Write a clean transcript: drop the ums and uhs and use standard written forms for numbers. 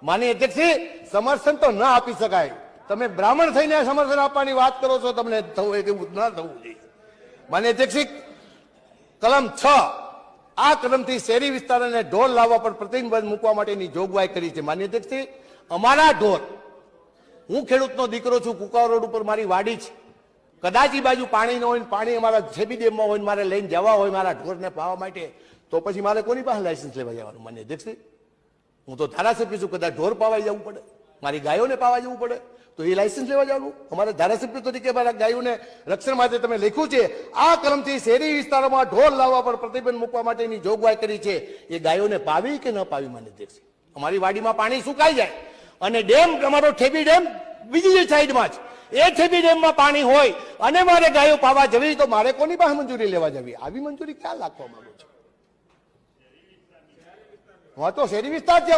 માનનીય અધ્યક્ષજી, સમર્થન તો ન આપી શકાય. તમે બ્રાહ્મણ થઈને સમર્થન આપવાની વાત કરો છો, તમને થવું એ કેવું ના થવું જોઈએ. માનનીય અધ્યક્ષજી, કલમ 6 આ કલમથી શહેરી વિસ્તાર અને ઢોર લાવવા પર પ્રતિબંધ મૂકવા માટેની જોગવાઈ કરી છે. માનનીય અધ્યક્ષજી, અમારા ઢોર, હું ખેડૂતનો દીકરો છું, કુકા રોડ ઉપર મારી વાડી છે. કદાચ એ બાજુ પાણી ન હોય, પાણી અમારા છેબી ડેમમાં હોય, મારે લઈને જવા હોય મારા ઢોરને પાવા માટે, તો પછી મારે કોની પાસે લાયસન્સ લેવા જવાનું? માનનીય અધ્યક્ષજી, હું તો ધારાસભ્ય છું, કદાચ ઢોર પાવા જવું પડે, મારી ગાયોને પાવા જવું પડે, તો એ લાયસન્સ લેવા જવાનું? અમારે ધારાસભ્ય તરીકે મારા ગાયોને રક્ષણ માટે તમે લખ્યું છે, આ કલમથી શહેરી વિસ્તારોમાં ઢોર લાવવા પર પ્રતિબંધ મૂકવા માટેની જોગવાઈ કરી છે. એ ગાયોને પાવી કે ન પાવી? માનનીય અધ્યક્ષજી, અમારી વાડીમાં પાણી સુકાઈ જાય અને ડેમ, અમારો ઠેબી ડેમ બીજી સાઈડમાં છે, એ ઠેબી ડેમમાં પાણી હોય અને મારે ગાયો પાવા જવી, તો મારે કોની પાસે મંજૂરી લેવા જવી? આવી મંજૂરી ક્યાં લાગવા માંગુ છું? હા, તો શહેરી વિસ્તાર છે.